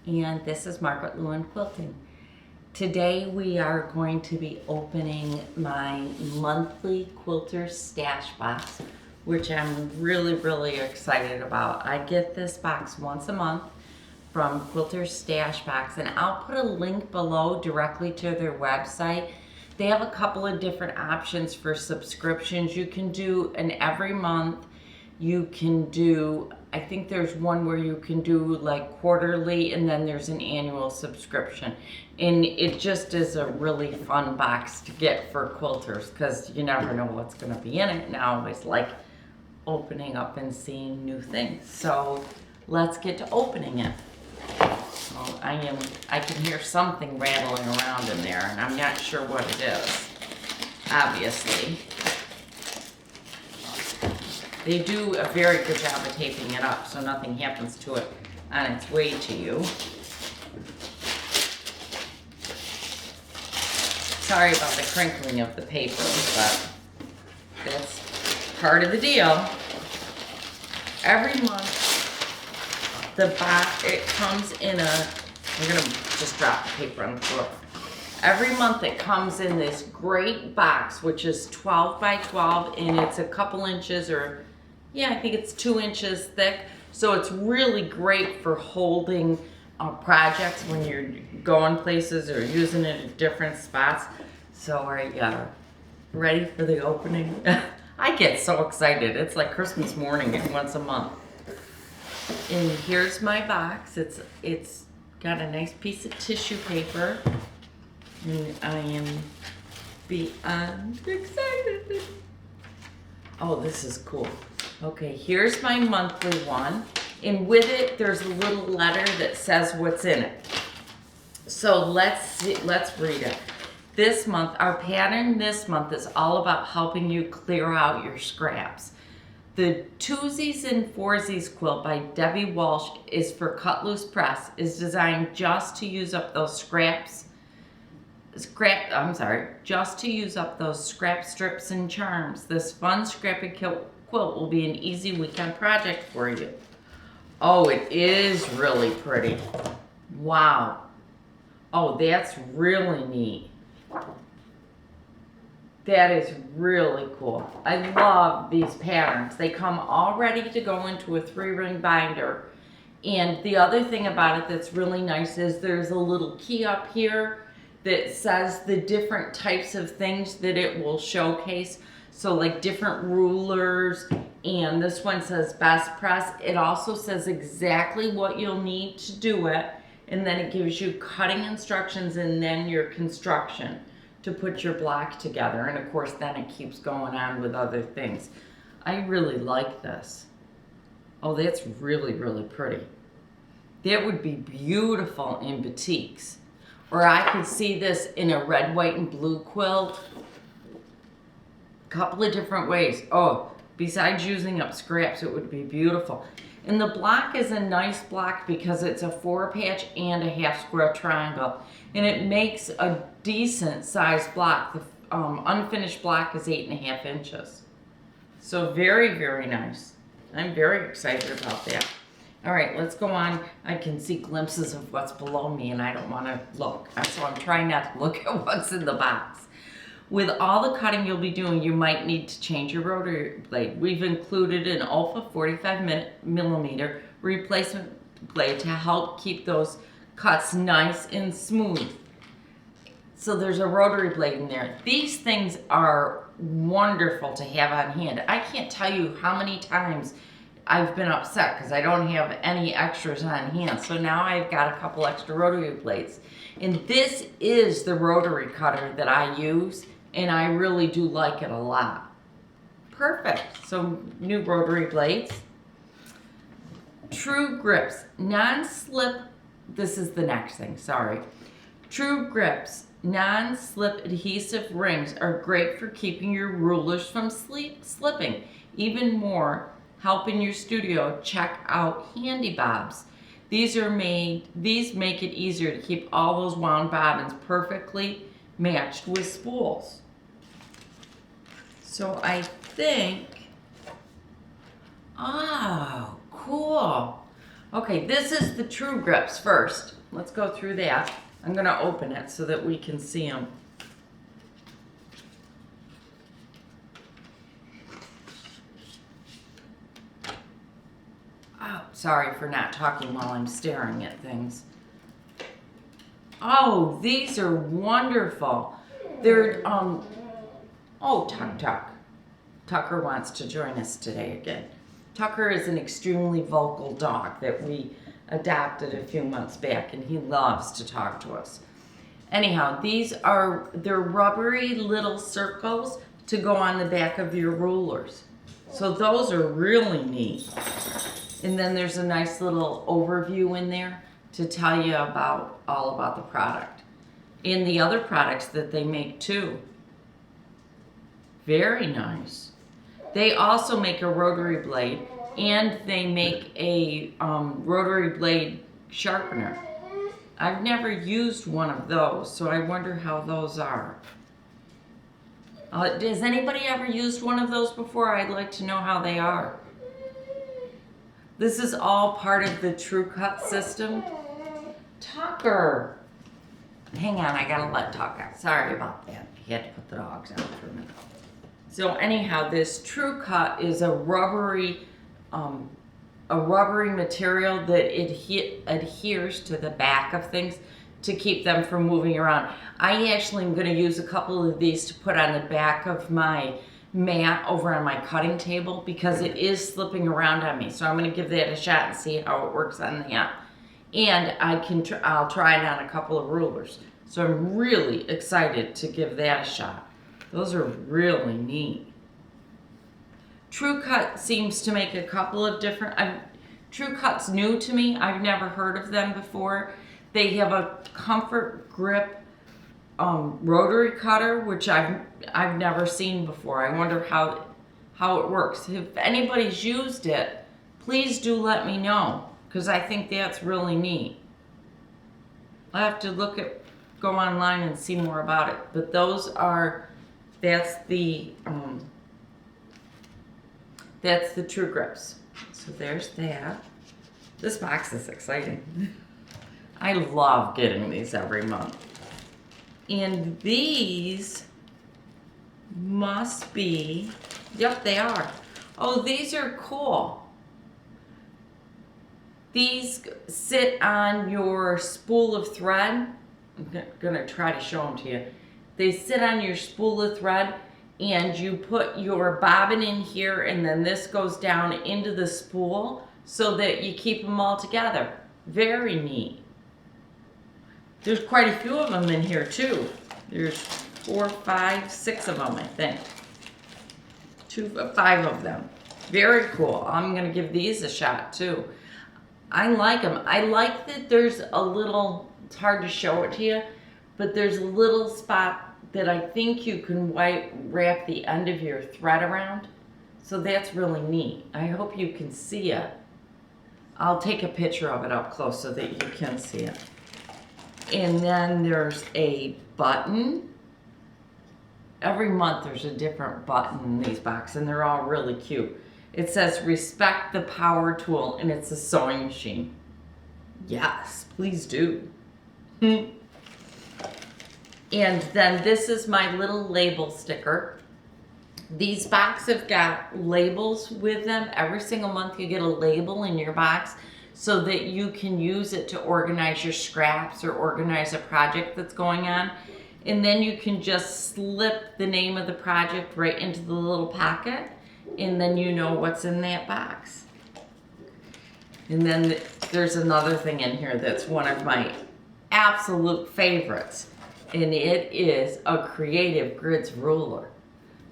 and this is Margaret Lewin Quilting. Today we are going to be opening my monthly Quilter stash box, which I'm really excited about. I get this box once a month from Quilter Stash Box, and I'll put a link below directly to their website. They have a couple of different options for subscriptions. You can do an every month. You can do, I think there's one where you can do like quarterly, and then there's an annual subscription. And it just is a really fun box to get for quilters because you never know what's going to be in it. And I always like opening up and seeing new things. So let's get to opening it. Well, I can hear something rattling around in there, and I'm not sure what it is, obviously. They do a very good job of taping it up so nothing happens to it on its way to you. Sorry about the crinkling of the paper, but that's part of the deal. Every month, the box, it comes in a, we're gonna just drop the paper on the floor. Every month it comes in this great box, which is 12 by 12, and it's a couple inches, or yeah, I think it's 2 inches thick. So it's really great for holding projects when you're going places or using it at different spots. So are you ready for the opening? I get so excited. It's like Christmas morning once a month. And here's my box. It's got a nice piece of tissue paper. And I am beyond excited. Oh, this is cool. Okay, here's my monthly one. And with it, there's a little letter that says what's in it. So let's read it. This month, our pattern this month is all about helping you clear out your scraps. The Twosies and Foursies quilt by Debbie Walsh is for cut loose press, is designed just to use up those just to use up those scrap strips and charms. This fun scrappy quilt will be an easy weekend project for you. Oh, it is really pretty. Wow. Oh, that's really neat. That is really cool. I love these patterns. They come all ready to go into a 3-ring binder. And the other thing about it that's really nice is there's a little key up here that says the different types of things that it will showcase. So like different rulers, and this one says best press. It also says exactly what you'll need to do it, and then it gives you cutting instructions and then your construction to put your block together. And of course then it keeps going on with other things. I really like this. Oh, that's really pretty. That would be beautiful in batiks. Or I could see this in a red, white, and blue quilt. Couple of different ways. Oh, besides using up scraps, it would be beautiful. And the block is a nice block because it's a 4-patch and a half square triangle. And it makes a decent sized block. The unfinished block is 8.5 inches. So very nice. I'm very excited about that. All right, let's go on. I can see glimpses of what's below me and I don't want to look. So I'm trying not to look at what's in the box. With all the cutting you'll be doing, you might need to change your rotary blade. We've included an Alpha 45mm replacement blade to help keep those cuts nice and smooth. So there's a rotary blade in there. These things are wonderful to have on hand. I can't tell you how many times I've been upset because I don't have any extras on hand. So now I've got a couple extra rotary blades. And this is the rotary cutter that I use, and I really do like it a lot. Perfect. So new rotary blades. True grips, non-slip. This is the next thing, sorry. True grips, non-slip adhesive rings are great for keeping your rulers from slipping. Even more, help in your studio, check out handy bobs. These make it easier to keep all those wound bobbins perfectly matched with spools. So I think, oh, cool. Okay, this is the True Grips first. Let's go through that. I'm gonna open it so that we can see them. Oh, sorry for not talking while I'm staring at things. Oh, these are wonderful. They're, oh, Tuck. Tucker wants to join us today again. Tucker is an extremely vocal dog that we adopted a few months back, and he loves to talk to us. Anyhow, they're rubbery little circles to go on the back of your rulers. So those are really neat. And then there's a nice little overview in there to tell you all about the product. And the other products that they make too. Very nice. They also make a rotary blade, and they make a rotary blade sharpener. I've never used one of those, so I wonder how those are. Has anybody ever used one of those before? I'd like to know how they are. This is all part of the True Cut system. Tucker! Hang on, I gotta let Tuck out. Sorry about that. He had to put the dogs out for me. So anyhow, this True Cut is a rubbery material that adheres to the back of things to keep them from moving around. I actually am going to use a couple of these to put on the back of my mat over on my cutting table because it is slipping around on me. So I'm going to give that a shot and see how it works on the and I'll try it on a couple of rulers. So I'm really excited to give that a shot. Those are really neat. True Cut seems to make a couple of different, True Cut's new to me. I've never heard of them before. They have a comfort grip rotary cutter, which I've never seen before. I wonder how it works. If anybody's used it, please do let me know, because I think that's really neat. I'll have to go online and see more about it. But that's the True Grips. So there's that. This box is exciting. I love getting these every month. And these must be, yep, they are. Oh, these are cool. These sit on your spool of thread. I'm gonna try to show them to you. They sit on your spool of thread, and you put your bobbin in here, and then this goes down into the spool so that you keep them all together. Very neat. There's quite a few of them in here too. There's 4, 5, 6 of them, I think. 5 of them. Very cool. I'm gonna give these a shot too. I like them. I like that there's a little, it's hard to show it to you, but there's a little spot that I think you can wrap the end of your thread around. So that's really neat. I hope you can see it. I'll take a picture of it up close so that you can see it. And then there's a button. Every month there's a different button in these boxes, and they're all really cute. It says, respect the power tool, and it's a sewing machine. Yes, please do. And then this is my little label sticker. These boxes have got labels with them. Every single month you get a label in your box so that you can use it to organize your scraps or organize a project that's going on. And then you can just slip the name of the project right into the little pocket, and then you know what's in that box. And then there's another thing in here that's one of my absolute favorites, and it is a Creative Grids ruler.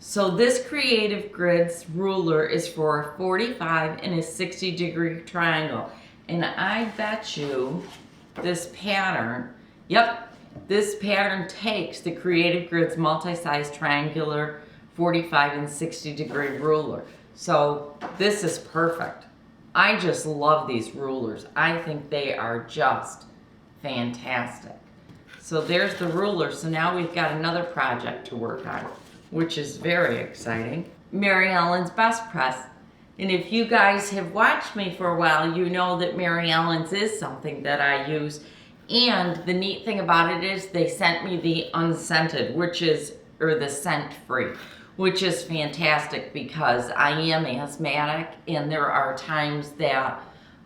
So this Creative Grids ruler is for a 45 and a 60-degree triangle. And I bet you this pattern, yep, this pattern takes the Creative Grids multi-size triangular 45 and 60-degree ruler. So this is perfect. I just love these rulers. I think they are just fantastic. So there's the ruler. So now we've got another project to work on, which is very exciting. Mary Ellen's Best Press. And if you guys have watched me for a while, you know that Mary Ellen's is something that I use. And the neat thing about it is they sent me the unscented, or the scent-free, which is fantastic because I am asthmatic and there are times that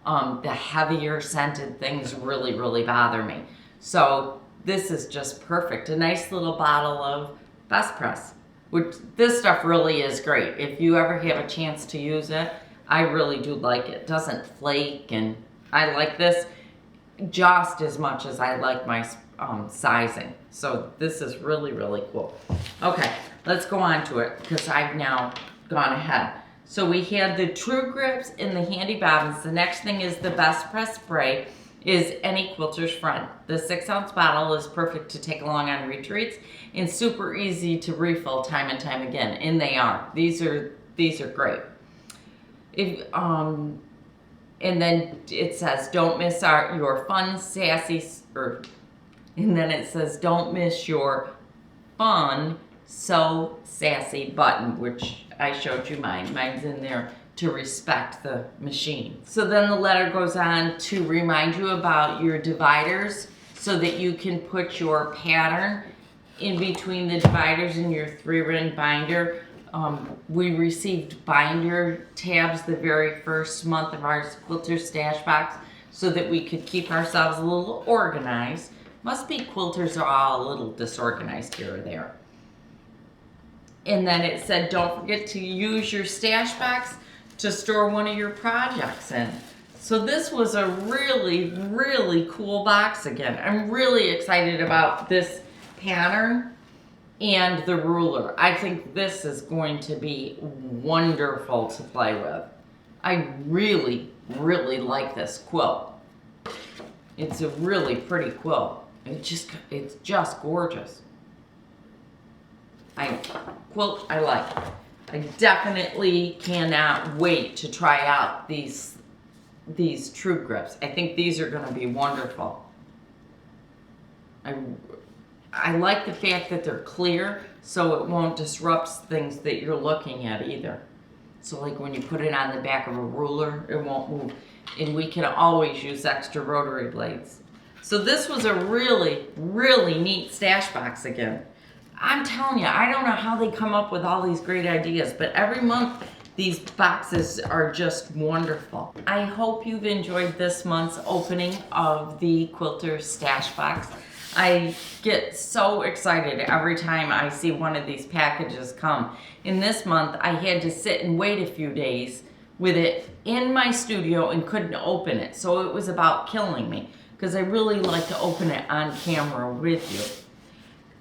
the heavier scented things really, really bother me. So this is just perfect. A nice little bottle of Best Press, which this stuff really is great. If you ever have a chance to use it, I really do like it. It doesn't flake, and I like this just as much as I like my sizing. So this is really, really cool. Okay, let's go on to it because I've now gone ahead. So we had the True Grips and the Handy Bobbins. The next thing is the Best Press Spray, is any quilter's friend. The 6-ounce bottle is perfect to take along on retreats and super easy to refill time and time again. And they are. These are great. And then it says, don't miss your fun, sassy, and then it says, don't miss your fun, so sassy button, which I showed you mine. Mine's in there to respect the machine. So then the letter goes on to remind you about your dividers so that you can put your pattern in between the dividers in your 3-ring binder. We received binder tabs the very first month of our Quilter Stash Box so that we could keep ourselves a little organized. Must be quilters are all a little disorganized here or there. And then it said, don't forget to use your stash box to store one of your projects in. So this was a really, really cool box again. I'm really excited about this pattern and the ruler. I think this is going to be wonderful to play with. I really, really like this quilt. It's a really pretty quilt. It's just gorgeous. Quilt I like. I definitely cannot wait to try out these True Grips. I think these are going to be wonderful. I like the fact that they're clear, so it won't disrupt things that you're looking at either. So like when you put it on the back of a ruler, it won't move. And we can always use extra rotary blades. So this was a really, really neat stash box again. I'm telling you, I don't know how they come up with all these great ideas, but every month these boxes are just wonderful. I hope you've enjoyed this month's opening of the Quilter Stash Box. I get so excited every time I see one of these packages come. In this month, I had to sit and wait a few days with it in my studio and couldn't open it. So it was about killing me because I really like to open it on camera with you.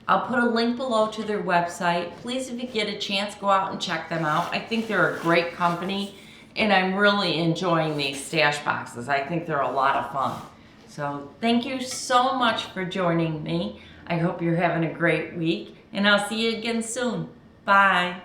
I'll put a link below to their website. Please, if you get a chance, go out and check them out. I think they're a great company, and I'm really enjoying these stash boxes. I think they're a lot of fun. So thank you so much for joining me. I hope you're having a great week, and I'll see you again soon. Bye.